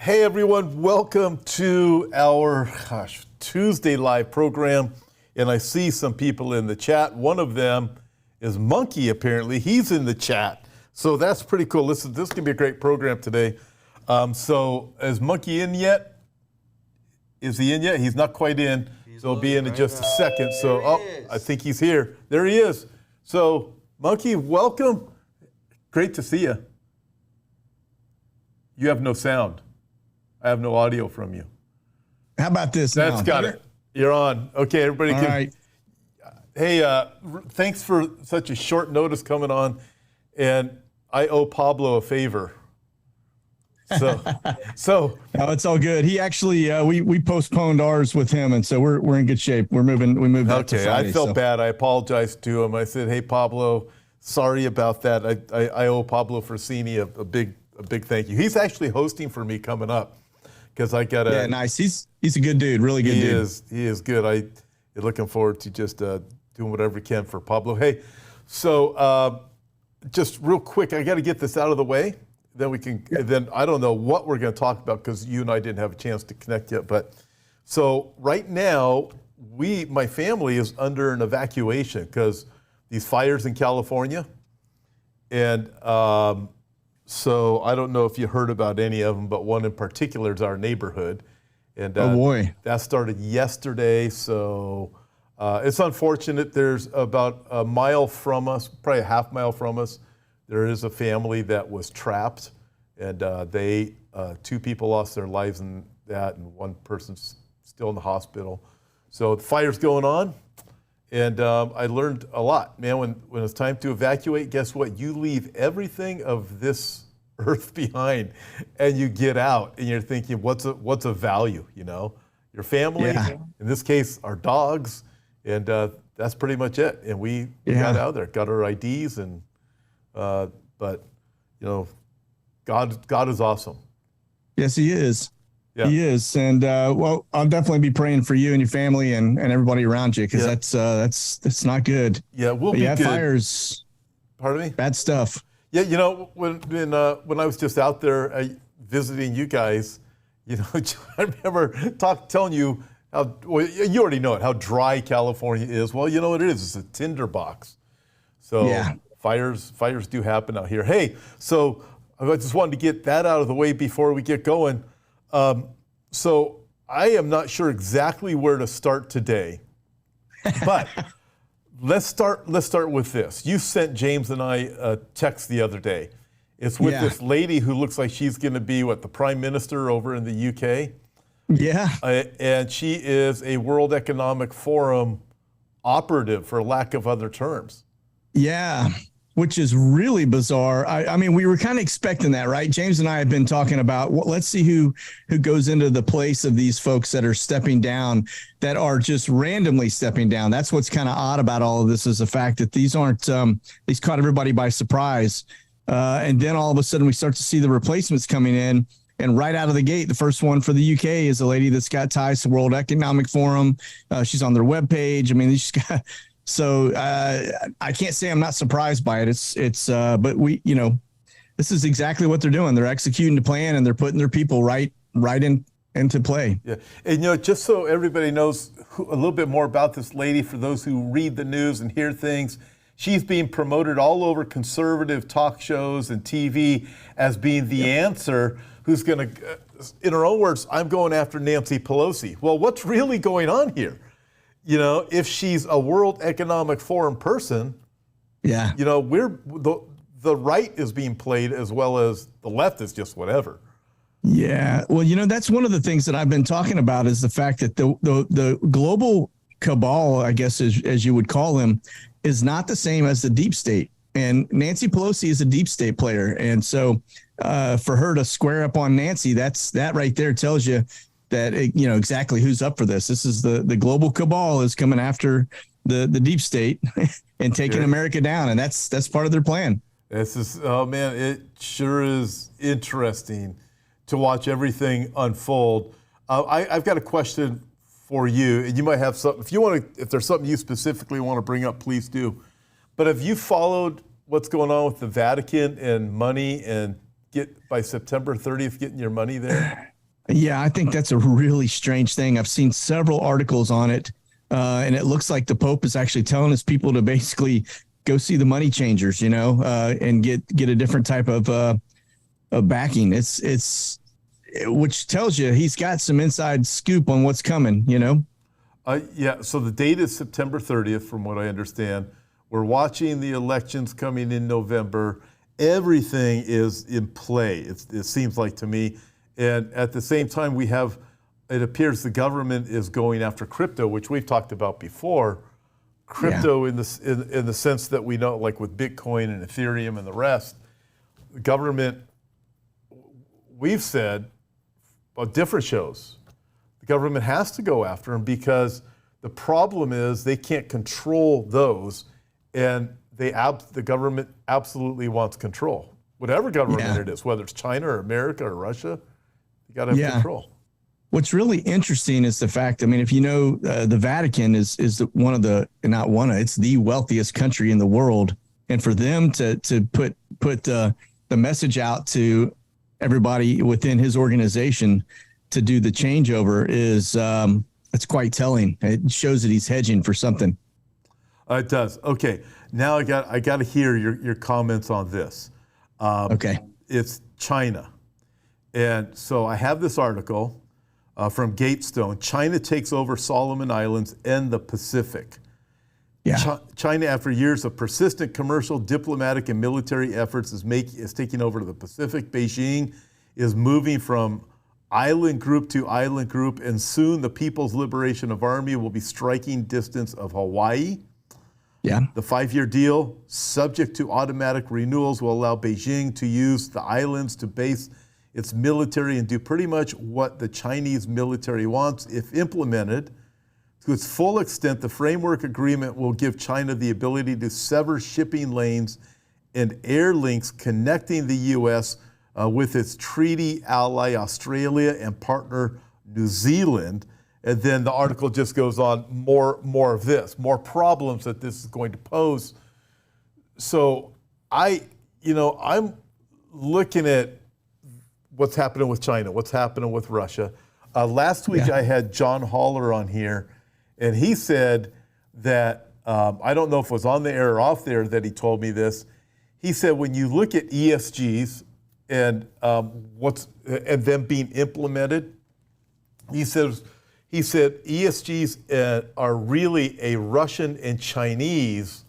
Hey everyone, welcome to our Tuesday live program. And I see some people in the chat. One of them is Monkey, apparently. He's in the chat. So that's pretty cool. Listen, this is going to be a great program today. So is Monkey in yet? Is he in yet? He's not quite in. So he'll be in just a second. So, I think he's here. There he is. So, Monkey, welcome. Great to see you. You have no sound. I have no audio from you. How about this? That's got it. You're on. Okay, everybody All can. right. Hey, thanks for such a short notice coming on. And I owe Pablo a favor. So No, it's all good. He actually, we postponed ours with him, and so we're in good shape. We moved that to Friday, I felt bad. I apologized to him. I said, hey, Pablo, sorry about that. I owe Pablo Francini a big thank you. He's actually hosting for me coming up. Because I got yeah, nice. He's a good dude, really good dude. He is good. I'm looking forward to just doing whatever we can for Pablo. Hey, so just real quick, I got to get this out of the way. Then we can. Yeah. Then I don't know what we're going to talk about because you and I didn't have a chance to connect yet. But so right now, my family is under an evacuation because these fires in California, and. So I don't know if you heard about any of them, but one in particular is our neighborhood. And oh boy. That started yesterday. So it's unfortunate. There's about a mile from us, probably a half mile from us, there is a family that was trapped. And two people lost their lives in that, and one person's still in the hospital. So the fire's going on. And I learned a lot, man. When it's time to evacuate, guess what? You leave everything of this earth behind, and you get out, and you're thinking, what's a value? You know, your family. Yeah. In this case, our dogs, and that's pretty much it. And we got out there, got our IDs, and but you know, God is awesome. Yes, He is. Yeah. He is, and well, I'll definitely be praying for you and your family and everybody around you, because that's not good. Yeah, we'll be good. Fires. Pardon me? Bad stuff. Yeah, you know, when I was just out there visiting you guys, you know, I remember telling you you already know it, how dry California is. Well, you know what it is? It's a tinderbox. So fires do happen out here. Hey, so I just wanted to get that out of the way before we get going. So I am not sure exactly where to start today, but let's start with this. You sent James and I a text the other day. It's with this lady who looks like she's going to be the Prime Minister over in the UK. Yeah. And she is a World Economic Forum operative, for lack of other terms. Yeah. Which is really bizarre. I mean, we were kind of expecting that, right? James and I have been talking about, let's see who goes into the place of these folks that are stepping down, that are just randomly stepping down. That's what's kind of odd about all of this, is the fact that these aren't, these caught everybody by surprise. And then all of a sudden we start to see the replacements coming in. And right out of the gate, the first one for the UK is a lady that's got ties to World Economic Forum. She's on their webpage. I mean, she's got... So I can't say I'm not surprised by it. But this is exactly what they're doing. They're executing the plan, and they're putting their people right into play. Yeah, and just so everybody knows a little bit more about this lady, for those who read the news and hear things, she's being promoted all over conservative talk shows and TV as being the answer. Who's going to, in her own words, I'm going after Nancy Pelosi. Well, what's really going on here? You know, if she's a World Economic Forum person, you know, the right is being played as well as the left is just whatever. Yeah. Well, you know, that's one of the things that I've been talking about, is the fact that the global cabal, I guess, as you would call them, is not the same as the deep state. And Nancy Pelosi is a deep state player. And so for her to square up on Nancy, that right there tells you that, you know, exactly who's up for this. This is the global cabal is coming after the deep state and taking America down. And that's part of their plan. This is, oh man, it sure is interesting to watch everything unfold. I've got a question for you, and you might have something. If there's something you specifically want to bring up, please do. But have you followed what's going on with the Vatican and money, and by September 30th getting your money there? Yeah, I think that's a really strange thing. I've seen several articles on it, and it looks like the Pope is actually telling his people to basically go see the money changers, and get a different type of backing. Which tells you he's got some inside scoop on what's coming. Yeah, so the date is September 30th, from what I understand. We're watching the elections coming in November. Everything is in play, it seems like to me. And at the same time, it appears the government is going after crypto, which we've talked about before. Crypto in the sense that we know, like with Bitcoin and Ethereum and the rest, the government, we've said on different shows, the government has to go after them because the problem is they can't control those, and the government absolutely wants control. Whatever government it is, whether it's China or America or Russia, you got to have control. What's really interesting is the fact, if you know, the Vatican is it's the wealthiest country in the world. And for them to put the message out to everybody within his organization to do the changeover it's quite telling. It shows that he's hedging for something. It does. Okay. Now I got to hear your comments on this. Okay. It's China. And so I have this article from Gatestone. China takes over Solomon Islands and the Pacific. Yeah. China, after years of persistent commercial, diplomatic, and military efforts, is taking over the Pacific. Beijing is moving from island group to island group, and soon the People's Liberation Army will be striking distance of Hawaii. Yeah. The 5-year deal, subject to automatic renewals, will allow Beijing to use the islands to base its military and do pretty much what the Chinese military wants. If implemented to its full extent, the framework agreement will give China the ability to sever shipping lanes and air links connecting the U.S. With its treaty ally Australia and partner New Zealand. And then the article just goes on, more of this, more problems that this is going to pose. So I'm looking at what's happening with China, what's happening with Russia. Last week I had John Haller on here, and he said that, I don't know if it was on the air or off there that he told me this. He said when you look at ESGs and them being implemented, he said ESGs are really a Russian and Chinese.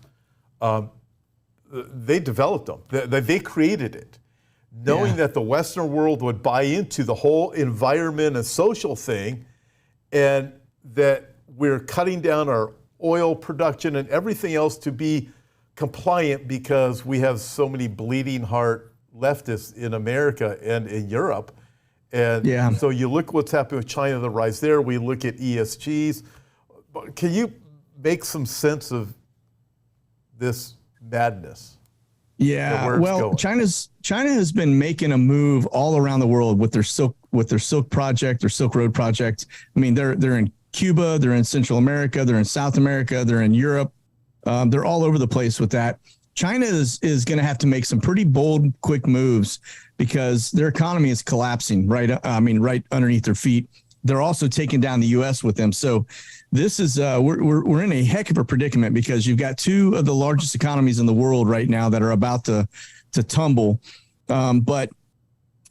They developed them. They created it, knowing that the Western world would buy into the whole environment and social thing, and that we're cutting down our oil production and everything else to be compliant because we have so many bleeding heart leftists in America and in Europe. And so you look what's happening with China, the rise there. We look at ESGs. Can you make some sense of this madness? Yeah, well, China has been making a move all around the world with their Silk project, their Silk Road project. They're in Cuba, they're in Central America, they're in South America, they're in Europe. They're all over the place with that. China is going to have to make some pretty bold, quick moves because their economy is collapsing right underneath their feet. They're also taking down the U.S. with them. So this is we're in a heck of a predicament because you've got two of the largest economies in the world right now that are about to tumble. But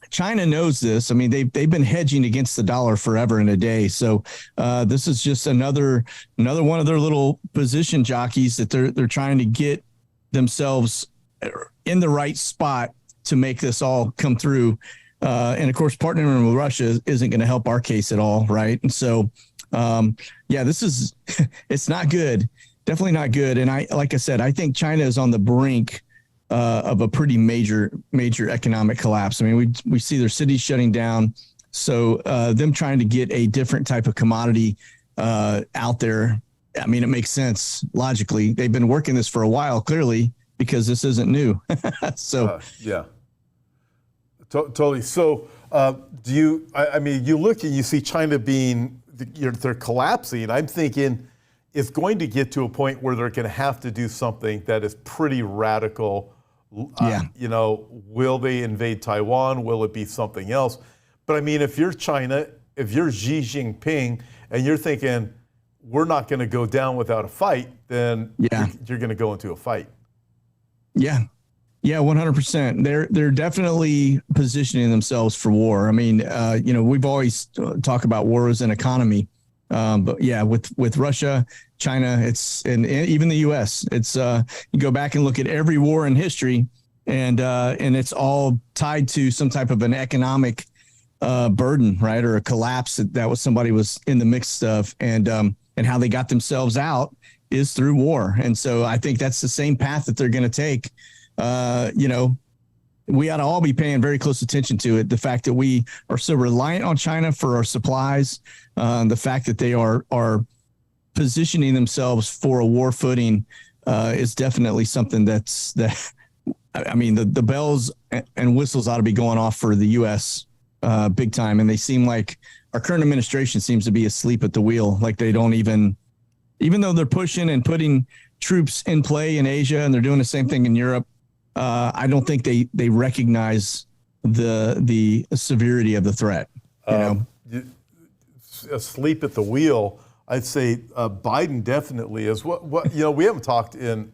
China knows this. They've been hedging against the dollar forever and a day. So this is just another one of their little position jockeys that they're trying to get themselves in the right spot to make this all come through. And of course, partnering with Russia isn't going to help our case at all, right? And so, this is it's not good, definitely not good. And like I said, I think China is on the brink of a pretty major economic collapse. We see their cities shutting down, so them trying to get a different type of commodity out there. It makes sense logically. They've been working this for a while, clearly, because this isn't new. So totally. So you look and you see China being, they're collapsing. I'm thinking it's going to get to a point where they're going to have to do something that is pretty radical. Will they invade Taiwan? Will it be something else? But I mean, if you're China, if you're Xi Jinping, and you're thinking we're not going to go down without a fight, then you're going to go into a fight. Yeah. Yeah, 100%. They're definitely positioning themselves for war. I mean, we've always talked about war as an economy, but yeah, with Russia, China, and even the U.S., it's you go back and look at every war in history, and it's all tied to some type of an economic burden, right, or a collapse that somebody was in the midst of, and how they got themselves out is through war. And so I think that's the same path that they're going to take. We ought to all be paying very close attention to it. The fact that we are so reliant on China for our supplies, the fact that they are positioning themselves for a war footing is definitely something the bells and whistles ought to be going off for the U.S. Big time. And they seem like our current administration seems to be asleep at the wheel. Like they don't even though they're pushing and putting troops in play in Asia, and they're doing the same thing in Europe, I don't think they recognize the severity of the threat. Asleep at the wheel, I'd say Biden definitely is. What we haven't talked in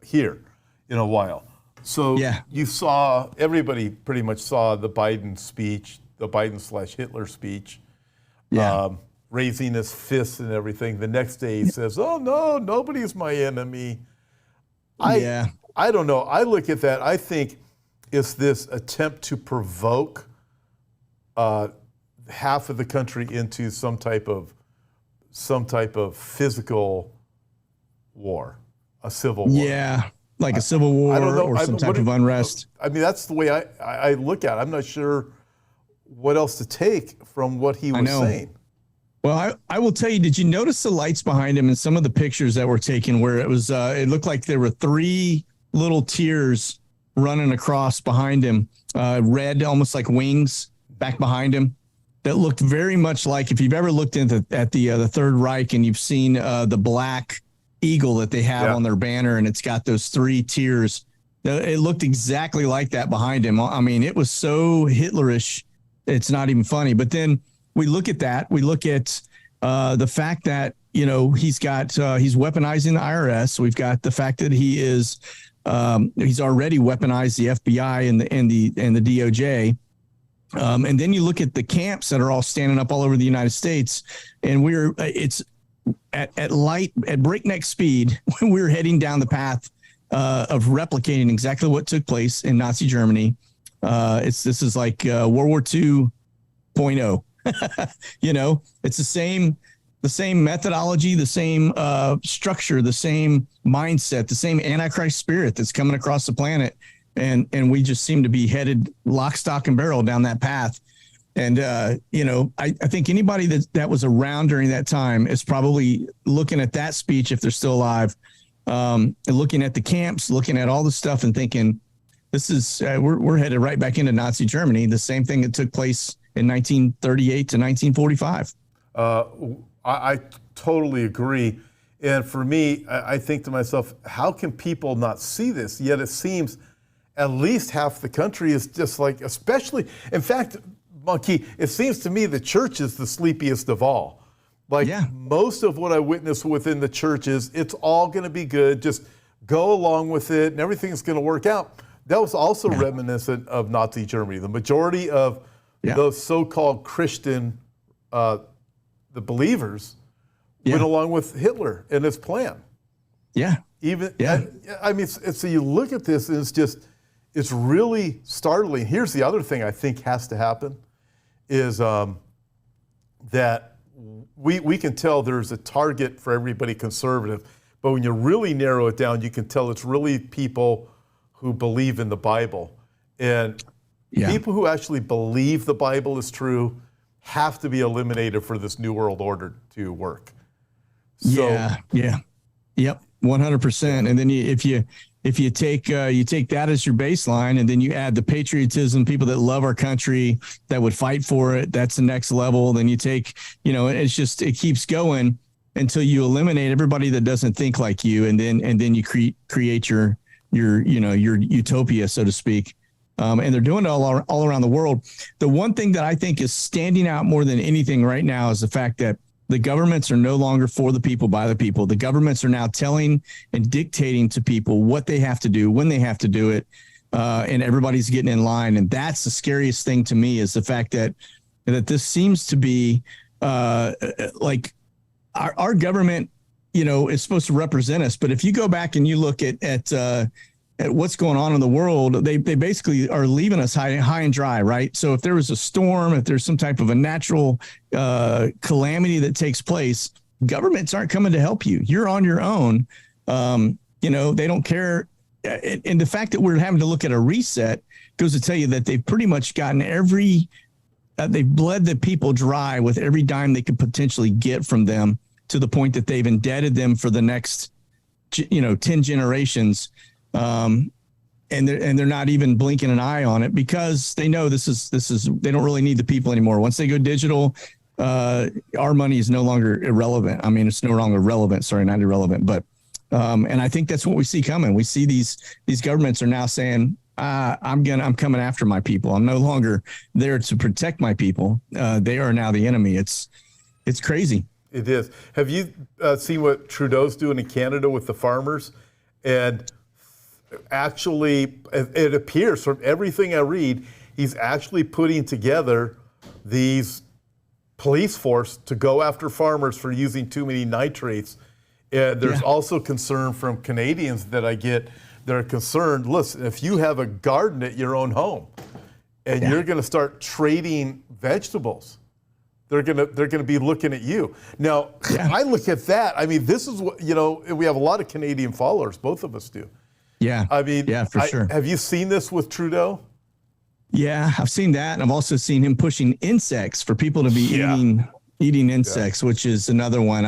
here in a while. So you saw, everybody pretty much saw the Biden speech, the Biden/Hitler speech, raising his fists and everything. The next day he says, "Oh no, nobody's my enemy." I don't know. I look at that. I think it's this attempt to provoke half of the country into some type of physical war, a civil war. Yeah, like a civil war or some type of unrest. I mean, that's the way I look at it. I'm not sure what else to take from what he was saying. Well, I will tell you, did you notice the lights behind him in some of the pictures that were taken where it looked like there were 3 little tears running across behind him, red, almost like wings back behind him, that looked very much like, if you've ever looked at the Third Reich and you've seen the black eagle that they have on their banner, and it's got those 3 tears, it looked exactly like that behind him. I mean, it was so Hitlerish, it's not even funny. But then we look at that. We look at the fact that he's weaponizing the IRS. We've got the fact that he's already weaponized the FBI and the DOJ. And then you look at the camps that are all standing up all over the United States, and it's at breakneck speed. We're heading down the path of replicating exactly what took place in Nazi Germany. This is like World War II 0.0. It's the same methodology, the same structure, the same mindset, the same Antichrist spirit that's coming across the planet. And we just seem to be headed lock, stock, and barrel down that path. And, I think anybody that was around during that time is probably looking at that speech, if they're still alive, and looking at the camps, looking at all the stuff and thinking, this is, we're headed right back into Nazi Germany, the same thing that took place in 1938 to 1945. I totally agree. And for me, I think to myself, how can people not see this? Yet it seems at least half the country is just like, especially, in fact, Monkey, it seems to me the church is the sleepiest of all. Most of what I witness within the church is it's all going to be good. Just go along with it and everything's going to work out. That was also reminiscent of Nazi Germany. The majority of those so-called Christian, the believers, went along with Hitler and his plan. I mean, so you look at this and it's really startling. Here's the other thing I think has to happen is that we can tell there's a target for everybody conservative, but when you really narrow it down, you can tell it's really people who believe in the Bible. And people who actually believe the Bible is true have to be eliminated for this New World Order to work. So, Yep, 100%. And then if you take that as your baseline, and then you add the patriotism, people that love our country, that would fight for it, that's the next level. Then you take, it keeps going until you eliminate everybody that doesn't think like you, and then you create your utopia, so to speak. And they're doing it all around the world. The one thing that I think is standing out more than anything right now is the fact that the governments are no longer for the people, by the people. The governments are now telling and dictating to people what they have to do, when they have to do it, and everybody's getting in line. And that's the scariest thing to me, is the fact that this seems to be like our government, is supposed to represent us. But if you go back and you look at what's going on in the world, they basically are leaving us high and dry, right? So if there was a storm, if there's some type of a natural calamity that takes place, governments aren't coming to help you. You're on your own. They don't care. And the fact that we're having to look at a reset goes to tell you that they've pretty much gotten they've bled the people dry with every dime they could potentially get from them, to the point that they've indebted them for the next, 10 generations. And they're not even blinking an eye on it, because they know this is they don't really need the people anymore. Once they go digital, our money is no longer irrelevant. I mean, it's no longer relevant. Sorry, not irrelevant, but and I think that's what we see coming. We see these governments are now saying, I'm coming after my people. I'm no longer there to protect my people. They are now the enemy. It's crazy. It is. Have you seen what Trudeau's doing in Canada with the farmers? And actually, it appears from everything I read, he's actually putting together these police force to go after farmers for using too many nitrates. There's also concern from Canadians that I get. They're concerned, listen, if you have a garden at your own home and you're going to start trading vegetables, they're gonna be looking at you. Now, I look at that. I mean, this is what, we have a lot of Canadian followers. Both of us do. Yeah. I mean, for sure. Have you seen this with Trudeau? Yeah, I've seen that. And I've also seen him pushing insects for people to be eating insects, which is another one.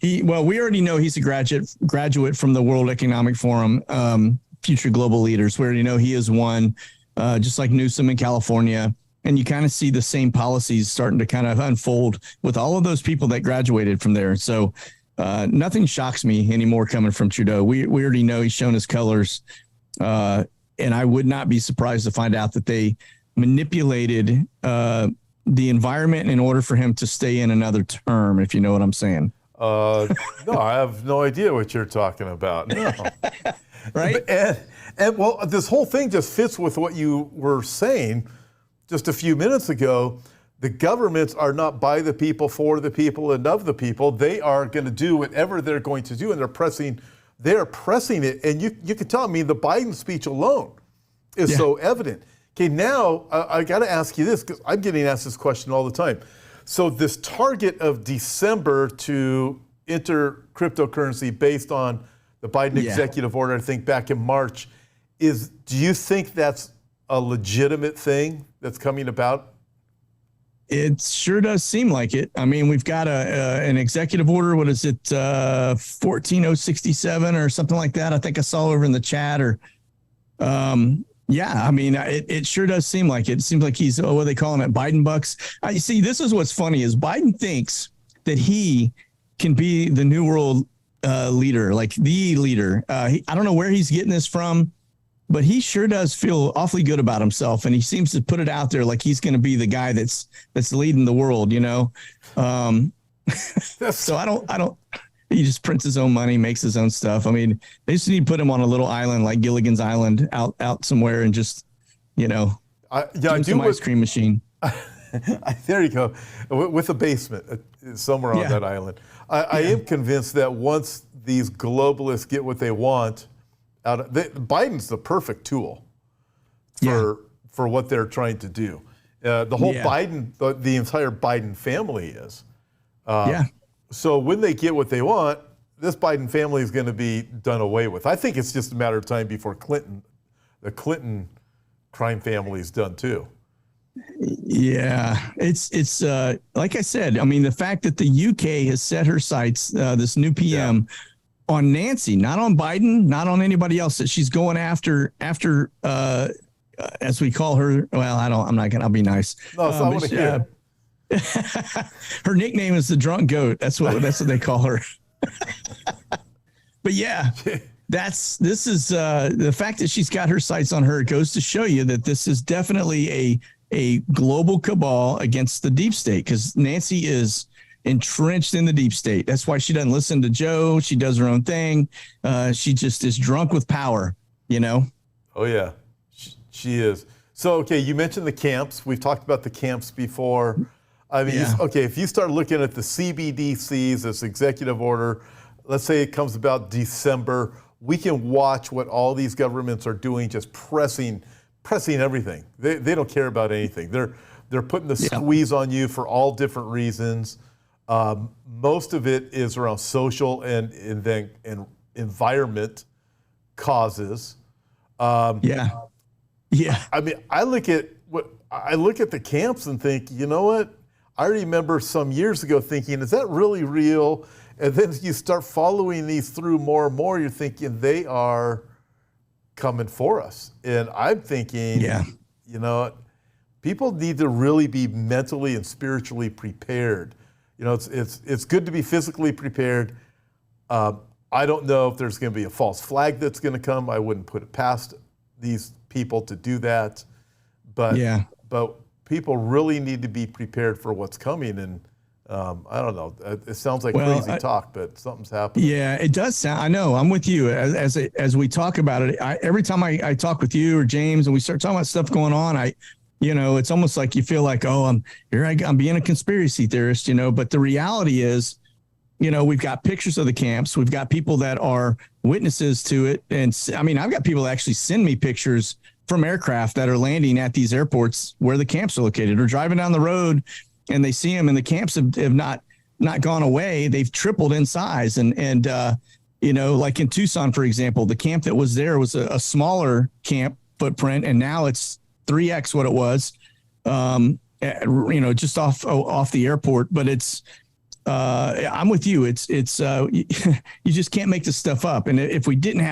We already know he's a graduate from the World Economic Forum, Future Global Leaders. We already know he is one, just like Newsom in California. And you kind of see the same policies starting to kind of unfold with all of those people that graduated from there. So nothing shocks me anymore coming from Trudeau. We already know he's shown his colors. And I would not be surprised to find out that they manipulated the environment in order for him to stay in another term, if you know what I'm saying. No, I have no idea what you're talking about. No. Right? And well, this whole thing just fits with what you were saying just a few minutes ago. The governments are not by the people, for the people, and of the people. They are going to do whatever they're going to do, and they're pressing it. And you can tell, I mean, the Biden speech alone is so evident. Okay, now I got to ask you this, because I'm getting asked this question all the time. So this target of December to enter cryptocurrency based on the Biden executive order, I think back in March, do you think that's a legitimate thing that's coming about? It sure does seem like it. I mean, we've got an executive order. What is it? 14067 or something like that. I think I saw over in the chat. I mean, it sure does seem like it. It seems like he's, what are they calling it? Biden bucks. You see, this is what's funny is Biden thinks that he can be the new world leader, like the leader. I don't know where he's getting this from, but he sure does feel awfully good about himself, and he seems to put it out there like he's going to be the guy that's leading the world, So I don't. He just prints his own money, makes his own stuff. I mean, they just need to put him on a little island like Gilligan's Island, out somewhere, and just, I do some ice cream machine. There you go, with a basement somewhere on that island. I am convinced that once these globalists get what they want, Biden's the perfect tool for what they're trying to do. The whole Biden, the entire Biden family is. So when they get what they want, this Biden family is going to be done away with. I think it's just a matter of time before the Clinton crime family is done too. Yeah, it's like I said. I mean, the fact that the UK has set her sights, this new PM, on Nancy, not on Biden, not on anybody else. That she's going after, as we call her. Well, I'll be nice. No, so I want to hear. Her nickname is the drunk goat. That's what they call her. But this is the fact that she's got her sights on her goes to show you that this is definitely a global cabal against the deep state, because Nancy is entrenched in the deep state. That's why she doesn't listen to Joe. She does her own thing. She just is drunk with power, you know? Oh, yeah, she is. So, okay, you mentioned the camps. We've talked about the camps before. I mean, okay, if you start looking at the CBDCs, this executive order, let's say it comes about December, we can watch what all these governments are doing, just pressing everything. They don't care about anything. They're putting the squeeze on you for all different reasons. Most of it is around social and environment causes. Yeah. I mean, I look at the camps and think, you know what? I remember some years ago thinking, is that really real? And then you start following these through more and more, you're thinking they are coming for us. And I'm thinking, you know, people need to really be mentally and spiritually prepared. You know, it's good to be physically prepared. I don't know if there's going to be a false flag that's going to come. I wouldn't put it past these people to do that. But people really need to be prepared for what's coming. And I don't know. It sounds like crazy talk, but something's happening. Yeah, it does sound. I know. I'm with you. As we talk about it, every time I talk with you or James and we start talking about stuff going on, you know, it's almost like you feel like, oh, I'm being a conspiracy theorist, you know. But the reality is, you know, we've got pictures of the camps. We've got people that are witnesses to it. And I mean, I've got people that actually send me pictures from aircraft that are landing at these airports where the camps are located, or driving down the road and they see them, and the camps have not gone away. They've tripled in size. And you know, like in Tucson, for example, the camp that was there was a smaller camp footprint, and now it's 3x what it was, you know, just off the airport. But it's, I'm with you. It's you just can't make this stuff up. And if we didn't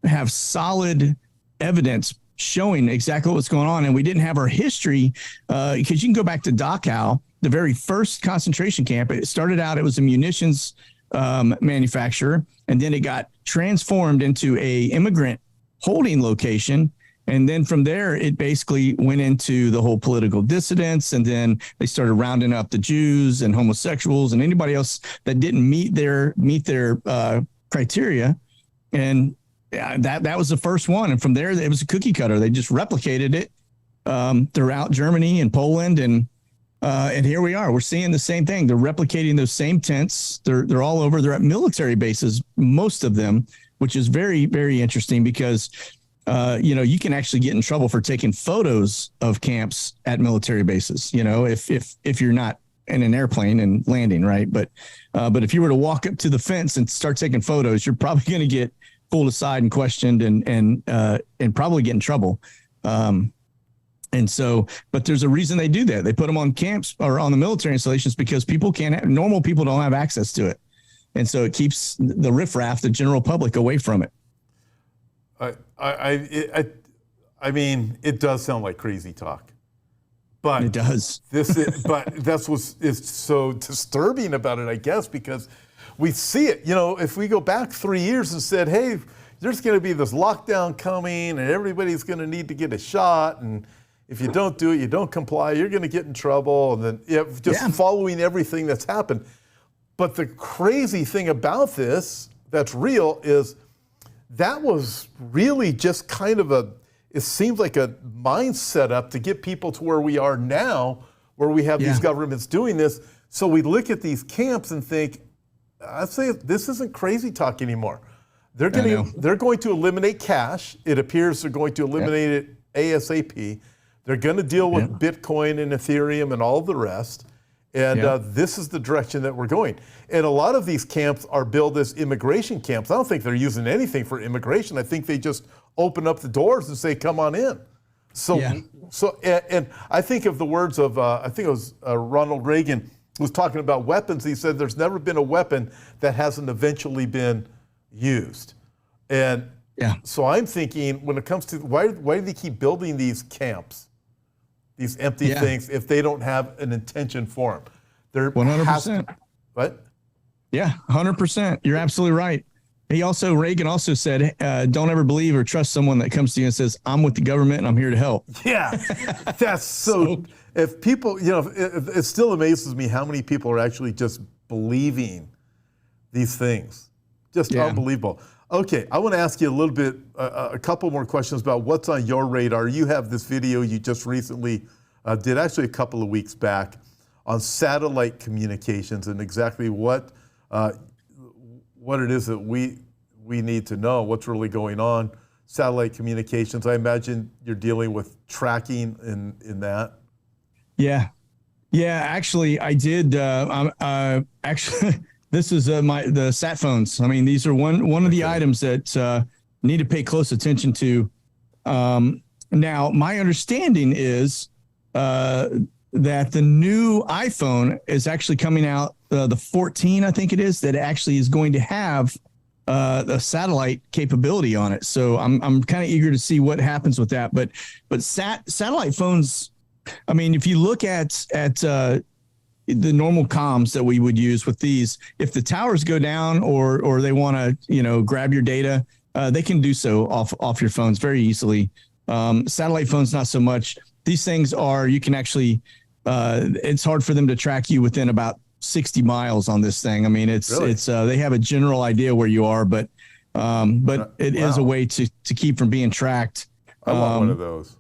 have solid evidence showing exactly what's going on, and we didn't have our history, because you can go back to Dachau, the very first concentration camp. It started out, it was a munitions manufacturer, and then it got transformed into a immigrant holding location. And then from there, it basically went into the whole political dissidents. And then they started rounding up the Jews and homosexuals and anybody else that didn't meet their criteria. And that was the first one. And from there, it was a cookie cutter. They just replicated it throughout Germany and Poland. And here we are. We're seeing the same thing. They're replicating those same tents. They're all over. They're at military bases, most of them, which is very, very interesting because you know, you can actually get in trouble for taking photos of camps at military bases, you know, if you're not in an airplane and landing, right? But if you were to walk up to the fence and start taking photos, you're probably going to get pulled aside and questioned and probably get in trouble. And so, but there's a reason they do that. They put them on camps or on the military installations because normal people don't have access to it. And so it keeps the riffraff, the general public, away from it. I mean, it does sound like crazy talk, but it does. But that's what is so disturbing about it, I guess, because we see it. You know, if we go back 3 years and said, "Hey, there's going to be this lockdown coming, and everybody's going to need to get a shot, and if you don't do it, you don't comply, you're going to get in trouble," and then following everything that's happened. But the crazy thing about this, that's real, is that was really just kind of it seems like a mind setup to get people to where we are now, where we have these governments doing this. So we look at these camps and think, I'd say this isn't crazy talk anymore. They're going to eliminate cash. It appears they're going to eliminate it ASAP. They're going to deal with Bitcoin and Ethereum and all the rest. And this is the direction that we're going. And a lot of these camps are billed as immigration camps. I don't think they're using anything for immigration. I think they just open up the doors and say, "Come on in." So and I think of the words of, I think it was Ronald Reagan was talking about weapons. He said, "There's never been a weapon that hasn't eventually been used." And so I'm thinking, when it comes to, why do they keep building these camps? These empty things, if they don't have an intention for them. They're 100%. What? Yeah, 100%. You're absolutely right. Reagan also said, don't ever believe or trust someone that comes to you and says, I'm with the government and I'm here to help. Yeah, that's so if people, it still amazes me how many people are actually just believing these things. Just unbelievable. Okay, I want to ask you a little bit, a couple more questions about what's on your radar. You have this video you just recently did, actually a couple of weeks back, on satellite communications and exactly what it is that we need to know, what's really going on. Satellite communications, I imagine you're dealing with tracking in that. Yeah. Actually, I did. Actually, this is the sat phones. I mean, these are one of the items that need to pay close attention to. Now, my understanding is that the new iPhone is actually coming out, the 14, I think it is, that actually is going to have a satellite capability on it. So I'm kind of eager to see what happens with that. But satellite phones, I mean, if you look at the normal comms that we would use with these, if the towers go down or they want to, grab your data, they can do so off your phones very easily. Satellite phones, not so much. These things you can actually, it's hard for them to track you within about 60 miles on this thing. I mean, it's they have a general idea where you are, but it is a way to keep from being tracked. I want one of those.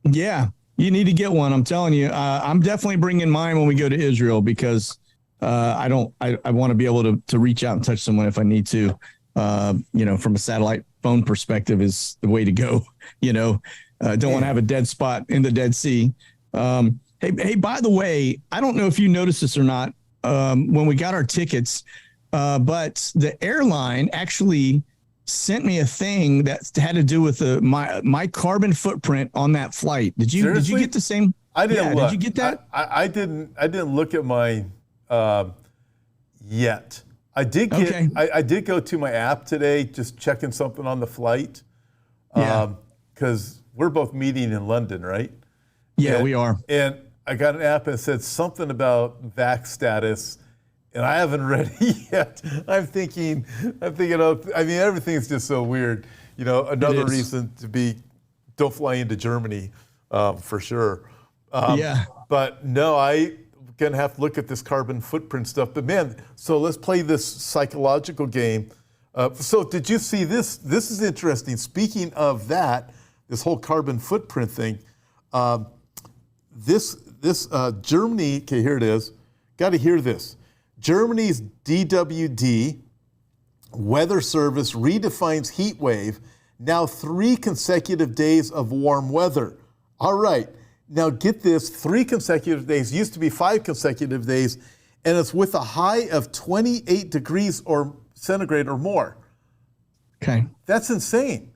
Yeah, you need to get one. I'm telling you, I'm definitely bringing mine when we go to Israel because I want to be able to reach out and touch someone if I need to. From a satellite phone perspective is the way to go. Don't want to have a dead spot in the Dead Sea. Hey, by the way, I don't know if you noticed this or not when we got our tickets, but the airline actually sent me a thing that had to do with my carbon footprint on that flight. Did you get the same? I didn't look. Did you get that? I didn't look at mine yet. I did get. Okay. I did go to my app today, just checking something on the flight. Because we're both meeting in London, right? Yeah, we are. And I got an app and it said something about vax status, and I haven't read it yet. I'm thinking, everything's just so weird. Another reason to don't fly into Germany, for sure. But no, I'm gonna have to look at this carbon footprint stuff. But man, so let's play this psychological game. So did you see this? This is interesting. Speaking of that, this whole carbon footprint thing, this Germany, okay, here it is. Got to hear this. Germany's DWD weather service redefines heat wave, now 3 consecutive days of warm weather. All right, now get this, 3 consecutive days, used to be 5 consecutive days, and it's with a high of 28 degrees or centigrade or more. Okay. That's insane.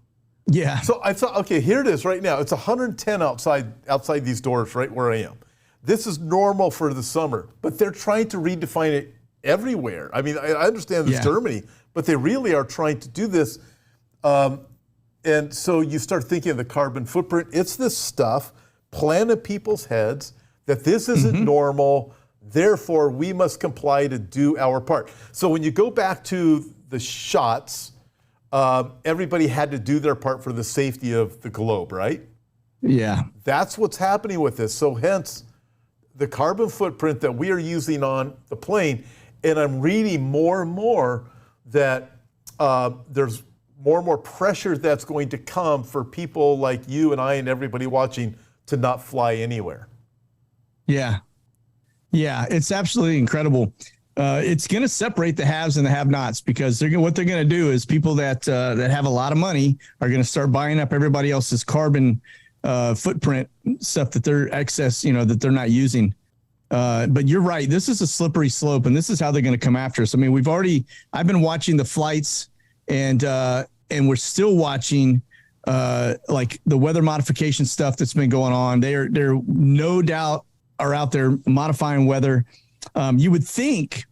Yeah. So I thought, okay, here it is right now. It's 110 outside these doors right where I am. This is normal for the summer, but they're trying to redefine it everywhere. I mean, I understand it's Germany, but they really are trying to do this. And so you start thinking of the carbon footprint. It's this stuff planted people's heads that this isn't normal, therefore we must comply to do our part. So when you go back to the shots, everybody had to do their part for the safety of the globe, right? Yeah. That's what's happening with this. So hence, the carbon footprint that we are using on the plane, and I'm reading more and more that there's more and more pressure that's going to come for people like you and I and everybody watching to not fly anywhere. Yeah, it's absolutely incredible. It's going to separate the haves and the have-nots because what they're going to do is people that have a lot of money are going to start buying up everybody else's carbon footprint stuff that they're excess, that they're not using. But you're right. This is a slippery slope, and this is how they're going to come after us. I mean, I've been watching the flights, and we're still watching like the weather modification stuff that's been going on. They're no doubt are out there modifying weather. You would think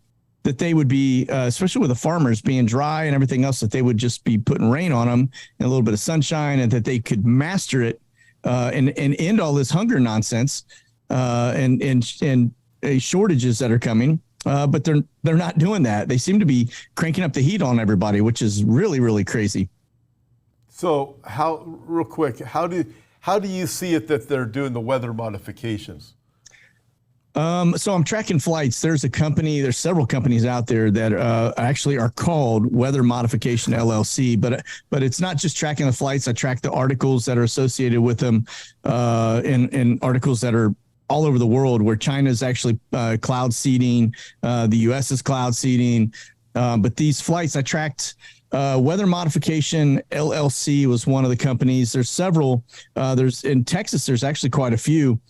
that they would be, especially with the farmers being dry and everything else, that they would just be putting rain on them and a little bit of sunshine, and that they could master it and end all this hunger nonsense and shortages that are coming. But they're not doing that. They seem to be cranking up the heat on everybody, which is really, really crazy. So real quick, how do you see it that they're doing the weather modifications? So I'm tracking flights. There's several companies out there that actually are called Weather Modification LLC, but it's not just tracking the flights. I track the articles that are associated with them, in articles that are all over the world, where China is actually cloud seeding, the U.S. is cloud seeding, but these flights I tracked. Weather Modification LLC was one of the companies. There's several. There's in Texas. There's actually quite a few.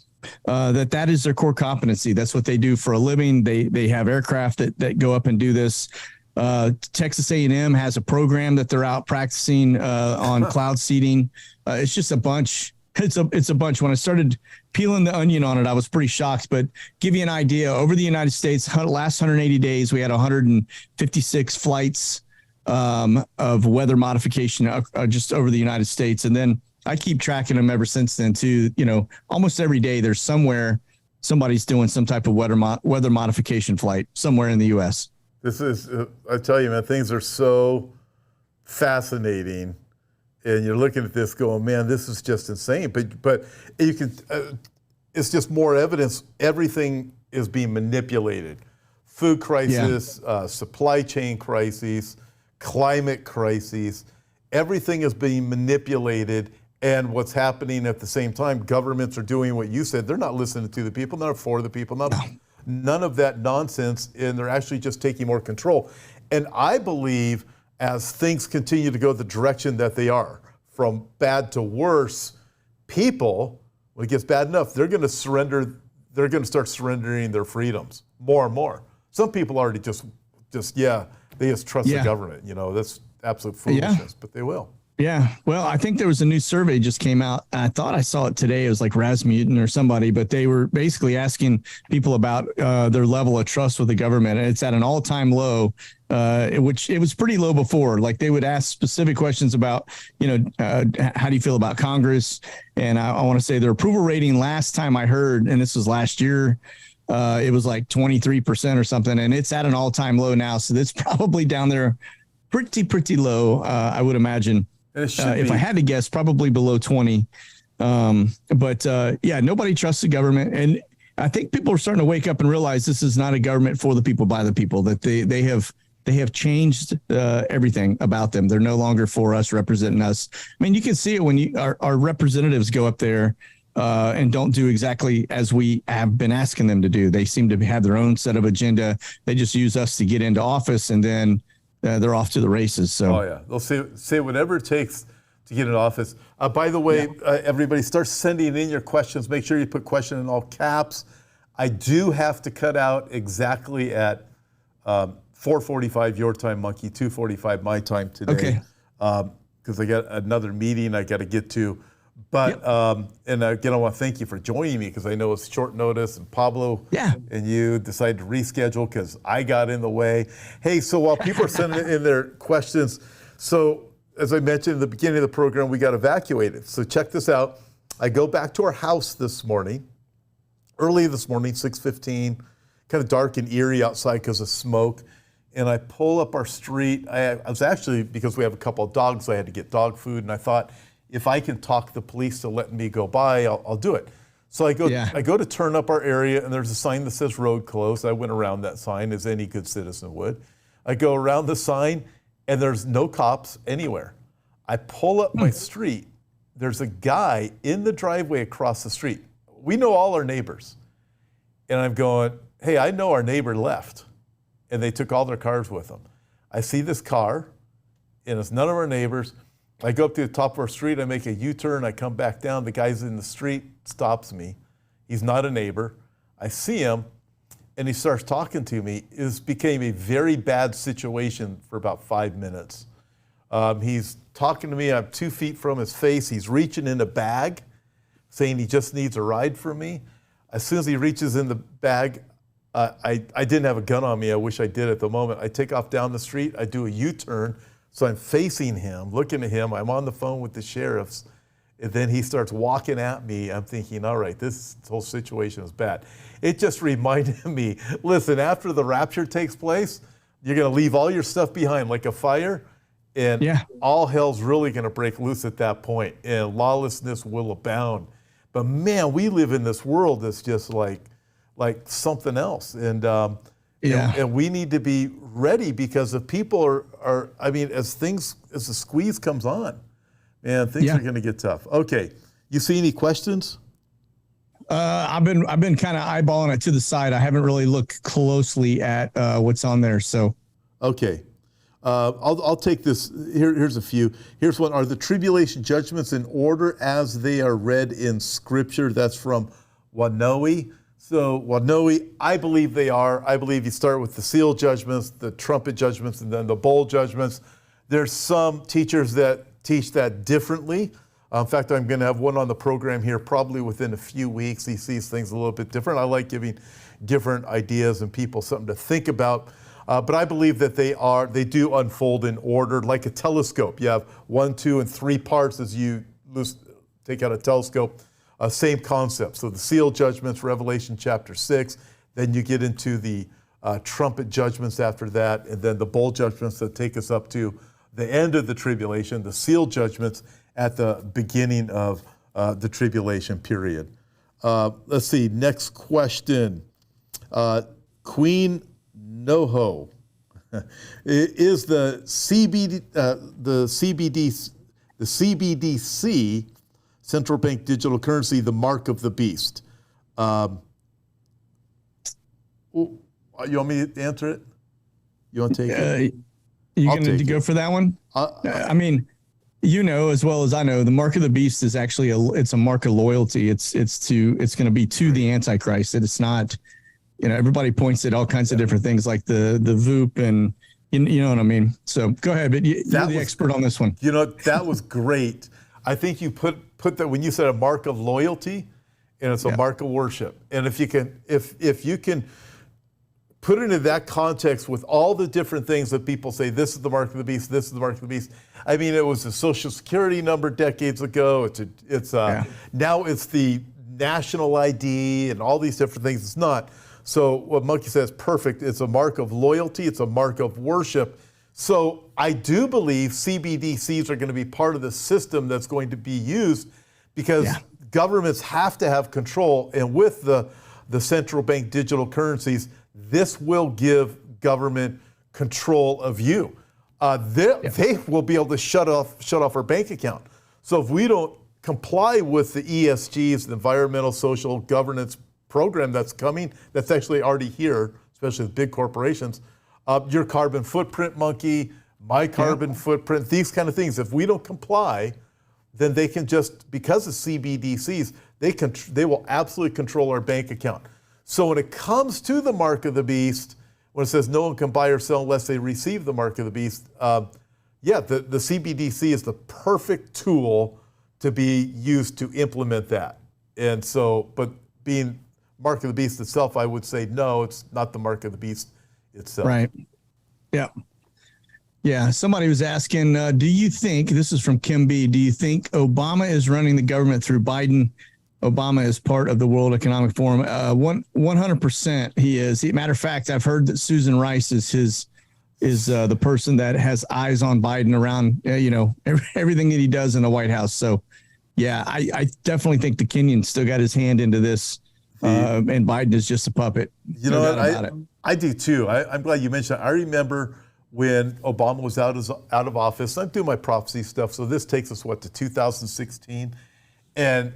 That is their core competency. That's what they do for a living. They have aircraft that go up and do this. Texas A&M has a program that they're out practicing on cloud seeding. It's just a bunch. It's a bunch. When I started peeling the onion on it, I was pretty shocked. But give you an idea, over the United States, last 180 days, we had 156 flights of weather modification just over the United States, and then I keep tracking them ever since then too. Almost every day there's somebody's doing some type of weather modification flight somewhere in the U.S. This is, I tell you, man, things are so fascinating, and you're looking at this going, man, this is just insane. But you can, it's just more evidence. Everything is being manipulated. Food crisis, supply chain crises, climate crises. Everything is being manipulated. And what's happening at the same time, governments are doing what you said. They're not listening to the people, not for the people, none of that nonsense, and they're actually just taking more control. And I believe as things continue to go the direction that they are, from bad to worse, people, when it gets bad enough, they're going to surrender. They're going to start surrendering their freedoms more and more. Some people already they just trust the government. That's absolute foolishness, but they will. Yeah. Well, I think there was a new survey just came out. I thought I saw it today. It was like Rasmussen or somebody, but they were basically asking people about their level of trust with the government. And it's at an all-time low, which it was pretty low before. Like they would ask specific questions about, how do you feel about Congress? And I want to say their approval rating last time I heard, and this was last year, it was like 23% or something. And it's at an all-time low now. So it's probably down there pretty low, I would imagine. If I had to guess, probably below 20. Nobody trusts the government. And I think people are starting to wake up and realize this is not a government for the people, by the people, that they have changed everything about them. They're no longer for us, representing us. I mean, you can see it when our representatives go up there and don't do exactly as we have been asking them to do. They seem to have their own set of agenda. They just use us to get into office, and then they're off to the races. So, they'll say whatever it takes to get in office. By the way, everybody, start sending in your questions. Make sure you put question in all caps. I do have to cut out exactly at 4:45 your time, Monkey, 2:45 my time today. Okay. Because I got another meeting I got to get to. But and again, I want to thank you for joining me, because I know it's short notice, and Pablo and you decided to reschedule because I got in the way. Hey, so while people are sending in their questions, so as I mentioned in the beginning of the program, we got evacuated. So check this out. I go back to our house this morning, early this morning, 6:15, kind of dark and eerie outside because of smoke. And I pull up our street. I was actually, because we have a couple of dogs, I had to get dog food, and I thought, if I can talk the police to let me go by, I'll do it. So I go to turn up our area, and there's a sign that says road closed. I went around that sign, as any good citizen would. I go around the sign, and there's no cops anywhere. I pull up my street. There's a guy in the driveway across the street. We know all our neighbors. And I'm going, hey, I know our neighbor left, and they took all their cars with them. I see this car, and it's none of our neighbors. I go up to the top of our street, I make a U-turn, I come back down, the guy's in the street, stops me. He's not a neighbor. I see him, and he starts talking to me. It became a very bad situation for about 5 minutes. He's talking to me, I'm 2 feet from his face, he's reaching in a bag, saying he just needs a ride from me. As soon as he reaches in the bag, I didn't have a gun on me, I wish I did at the moment. I take off down the street, I do a U-turn, so I'm facing him, looking at him. I'm on the phone with the sheriffs, And then he starts walking at me. I'm thinking, all right, this whole situation is bad. It just reminded me, listen, after the rapture takes place, you're going to leave all your stuff behind like a fire, and all hell's really going to break loose at that point, and lawlessness will abound. But man, we live in this world that's just like something else. And we need to be ready, because if people are I mean, as the squeeze comes on, man, things are going to get tough. Okay, you see any questions? I've been kind of eyeballing it to the side. I haven't really looked closely at what's on there. So, okay, I'll take this. Here's a few. Here's one: are the tribulation judgments in order as they are read in Scripture? That's from Wanoe. So Wanoe, I believe they are. I believe you start with the seal judgments, the trumpet judgments, and then the bowl judgments. There's some teachers that teach that differently. In fact, I'm going to have one on the program here probably within a few weeks. He sees things a little bit different. I like giving different ideas and people something to think about. But I believe that they do unfold in order, like a telescope. You have 1, 2, and 3 parts as you take out a telescope. Same concept. So the seal judgments, Revelation chapter 6. Then you get into the trumpet judgments after that, and then the bowl judgments that take us up to the end of the tribulation, the seal judgments at the beginning of the tribulation period. Let's see, next question. Queen Noho. Is the CBDC, central bank digital currency, the mark of the beast? You want me to answer it? You want to take it? You going to go for that one? I mean, you know as well as I know, the mark of the beast is actually it's a mark of loyalty. It's going to be to the Antichrist. It's not, everybody points at all kinds of different things like the VOOP and you know what I mean. So go ahead, but you're the expert on this one. That was great. I think you put that when you said a mark of loyalty, and it's a mark of worship. And if you can put it into that context with all the different things that people say, this is the mark of the beast, this is the mark of the beast. I mean, it was a social security number decades ago. Now it's the national ID and all these different things. It's not. So what Monkey says, perfect. It's a mark of loyalty. It's a mark of worship. So I do believe CBDCs are going to be part of the system that's going to be used, because governments have to have control. And with the central bank digital currencies, this will give government control of you. They will be able to shut off our bank account. So if we don't comply with the ESGs, the environmental social governance program that's coming, that's actually already here, especially with big corporations, your carbon footprint, Monkey, my carbon footprint, these kind of things. If we don't comply, then they can just, because of CBDCs, they will absolutely control our bank account. So when it comes to the mark of the beast, when it says no one can buy or sell unless they receive the mark of the beast, the CBDC is the perfect tool to be used to implement that. And so, but being mark of the beast itself, I would say no, it's not the mark of the beast itself. Right. Yeah. Yeah. Somebody was asking, do you think, this is from Kim B, do you think Obama is running the government through Biden? Obama is part of the World Economic Forum. 100% he is. Matter of fact, I've heard that Susan Rice is the person that has eyes on Biden around, everything that he does in the White House. So, yeah, I definitely think the Kenyan still got his hand into this, and Biden is just a puppet. You know what? I do too. I'm glad you mentioned that. I remember when Obama was out of office. I'm doing my prophecy stuff, so this takes us to 2016, and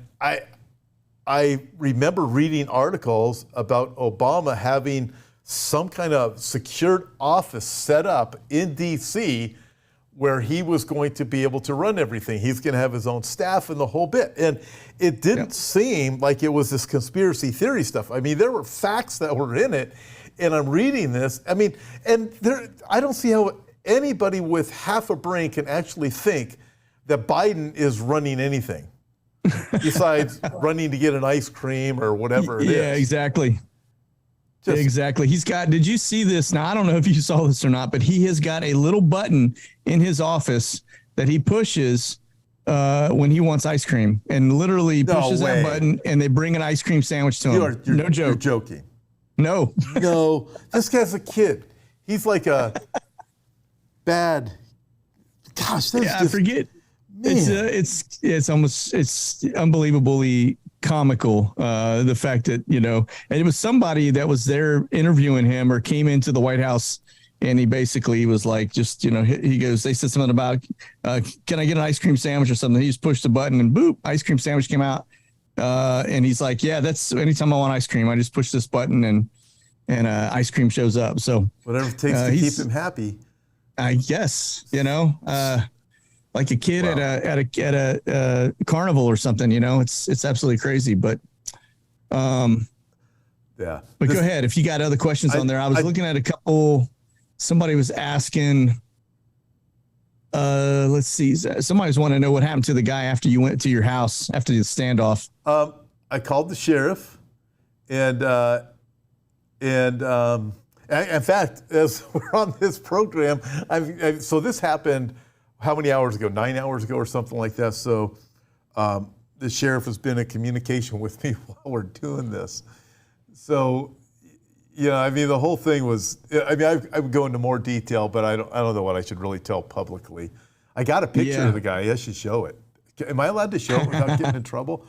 I remember reading articles about Obama having some kind of secured office set up in D.C. where he was going to be able to run everything. He's going to have his own staff and the whole bit. And it didn't seem like it was this conspiracy theory stuff. I mean, there were facts that were in it, and I'm reading this. I mean, I don't see how anybody with half a brain can actually think that Biden is running anything besides running to get an ice cream or whatever it is. Yeah, exactly. Exactly. Did you see this? Now, I don't know if you saw this or not, but he has got a little button in his office that he pushes when he wants ice cream, and literally No pushes way. that button, and they bring an ice cream sandwich to him. No joke. You're joking. No. No, this guy's a kid. He's like a bad. Gosh, that's I forget. Man. It's unbelievably comical. The fact that, and it was somebody that was there interviewing him or came into the White House, and he basically was like, just, he goes, they said something about, can I get an ice cream sandwich or something? He just pushed the button and boop, ice cream sandwich came out. And he's like, yeah, that's anytime I want ice cream, I just push this button and ice cream shows up. So whatever it takes to keep him happy. I guess, like a kid at a carnival or something, it's absolutely crazy. But yeah. But go ahead if you got other questions on there. I was looking at a couple. Somebody was asking. Let's see. Somebody was wanting to know what happened to the guy after you went to your house after the standoff. I called the sheriff, and in fact, as we're on this program, so this happened how many hours ago? 9 hours ago or something like that. So the sheriff has been in communication with me while we're doing this. So, the whole thing was, I would go into more detail, but I don't know what I should really tell publicly. I got a picture of the guy. I should show it. Am I allowed to show it without getting in trouble?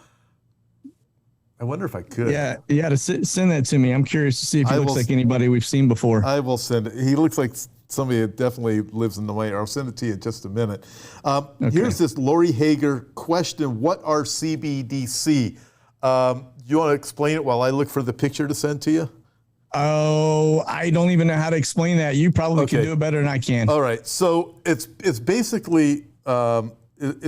I wonder if I could. Yeah, you got to send that to me. I'm curious to see if he looks like anybody we've seen before. I will send it. He looks like somebody that definitely lives in the way. I'll send it to you in just a minute. Okay. Here's this Lori Hager question. What are CBDC? You want to explain it while I look for the picture to send to you? Oh, I don't even know how to explain that. You probably can do it better than I can. All right. So it's basically I'm going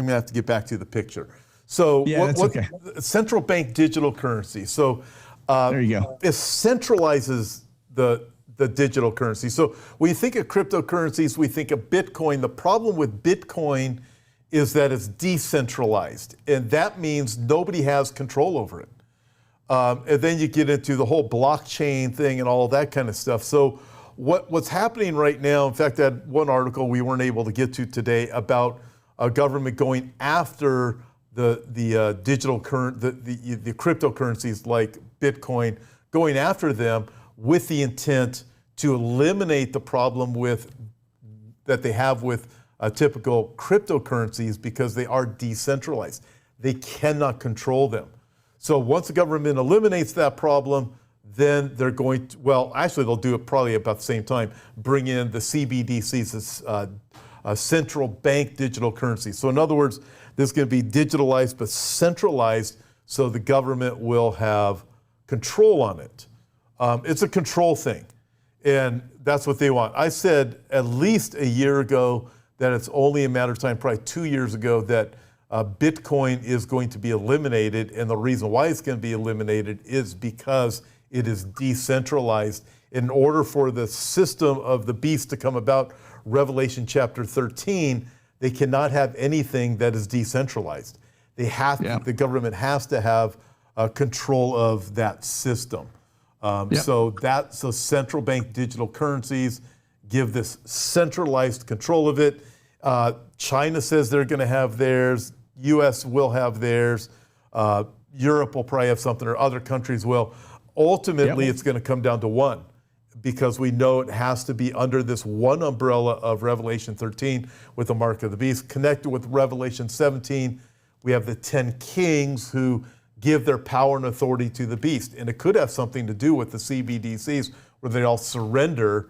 to have to get back to the picture. So that's okay. Central bank digital currency. So there you go. It centralizes the digital currency. So when you think of cryptocurrencies, we think of Bitcoin. The problem with Bitcoin is that it's decentralized, and that means nobody has control over it. And then you get into the whole blockchain thing and all that kind of stuff. So what's happening right now, in fact, that one article we weren't able to get to today about a government going after the digital the cryptocurrencies like Bitcoin, going after them with the intent to eliminate the problem that they have with typical cryptocurrencies because they are decentralized. They cannot control them. So once the government eliminates that problem, then they're going to, they'll do it probably about the same time, bring in the CBDCs, central bank digital currency. So in other words, this is going to be digitalized but centralized so the government will have control on it. It's a control thing, and that's what they want. I said at least a year ago that it's only a matter of time, probably 2 years ago, that Bitcoin is going to be eliminated, and the reason why it's going to be eliminated is because it is decentralized. In order for the system of the beast to come about, Revelation chapter 13, they cannot have anything that is decentralized. They have the government has to have control of that system. So central bank digital currencies give this centralized control of it. China says they're going to have theirs. U.S. will have theirs. Europe will probably have something, or other countries will. Ultimately, it's going to come down to one, because we know it has to be under this one umbrella of Revelation 13 with the mark of the beast. Connected with Revelation 17, we have the 10 kings who give their power and authority to the beast. And it could have something to do with the CBDCs, where they all surrender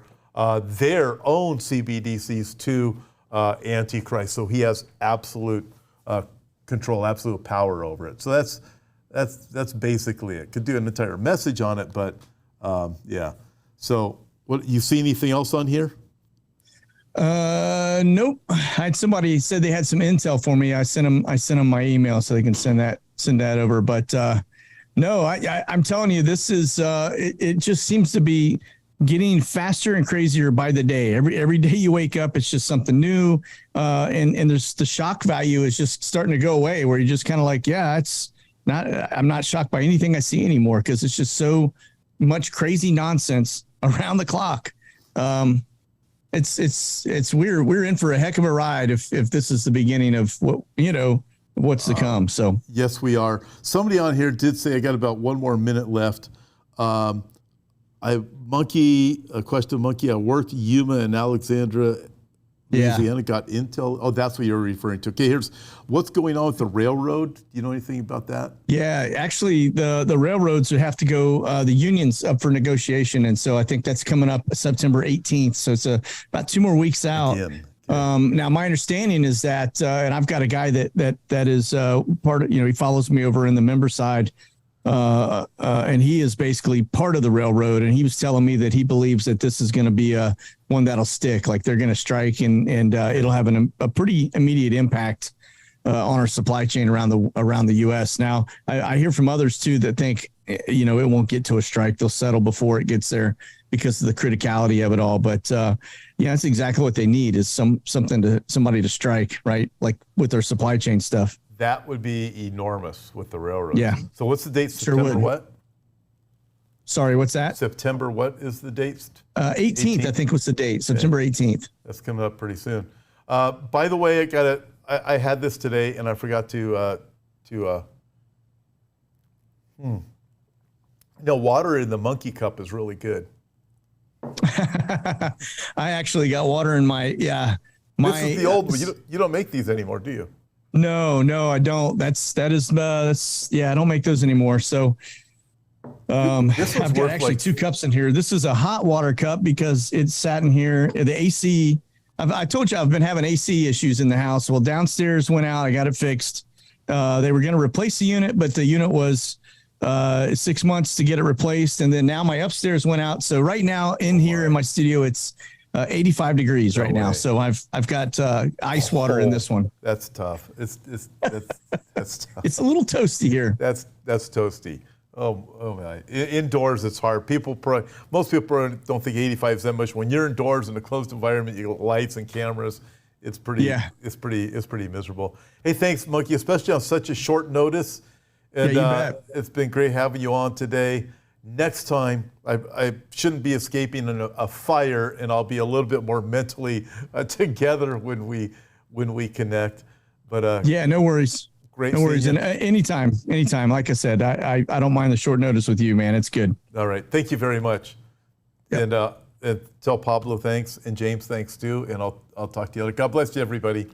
their own CBDCs to Antichrist. So he has absolute control, absolute power over it. So that's basically it. Could do an entire message on it, but yeah. So, you see anything else on here? Nope. I had somebody said they had some intel for me. I sent them my email so they can send that over. But no, I'm telling you, this is it just seems to be getting faster and crazier by the day. Every day you wake up, it's just something new, and there's the shock value is just starting to go away. Where you're just kind of like, I'm not shocked by anything I see anymore, because it's just so much crazy nonsense around the clock. And we're in for a heck of a ride if this is the beginning of what's to come. So yes, we are. Somebody on here did say, I got about one more minute left. A question, Monkey. I worked Yuma and Alexandra, Louisiana, got intel. Oh, that's what you're referring to. Okay, here's what's going on with the railroad. Do you know anything about that? Yeah, actually, the railroads would have to go. The union's up for negotiation, and so I think that's coming up September 18th. So it's about 2 more weeks out. Again. Now, my understanding is that, and I've got a guy that is part of, he follows me over in the member side, and he is basically part of the railroad. And he was telling me that he believes that this is going to be one that'll stick. Like they're going to strike, and it'll have a pretty immediate impact on our supply chain around the U.S. Now, I hear from others too that think, it won't get to a strike. They'll settle before it gets there because of the criticality of it all. But that's exactly what they need is somebody to strike, right? Like with their supply chain stuff. That would be enormous with the railroad. Yeah. So what's the date? Sure September would. what? Sorry, what's that? September what is the date? 18th, I think was the date. September 18th. That's coming up pretty soon. By the way, I had this today and I forgot water in the monkey cup is really good. I actually got water in my. This is the old one. You don't make these anymore, do you? No, I don't. That's I don't make those anymore. So I've got actually 2 cups in here. This is a hot water cup because it's sat in here. The AC, I told you I've been having AC issues in the house. Well, downstairs went out. I got it fixed. They were going to replace the unit, but the unit was 6 months to get it replaced. And then now my upstairs went out. So right now in here in my studio, it's 85 degrees right now. So I've got ice water in this one. That's tough. That's tough. It's a little toasty here. That's toasty. Oh my! Indoors it's hard. Most people don't think 85 is that much. When you're indoors in a closed environment, you got lights and cameras. It's pretty miserable. Hey, thanks, Monkey, especially on such a short notice. And you bet. It's been great having you on today. Next time, I shouldn't be escaping a fire, and I'll be a little bit more mentally together when we connect. But no worries. Great. No worries. And anytime. Like I said, I don't mind the short notice with you, man. It's good. All right. Thank you very much. Yep. And tell Pablo thanks and James thanks too. And I'll talk to you later. God bless you, everybody.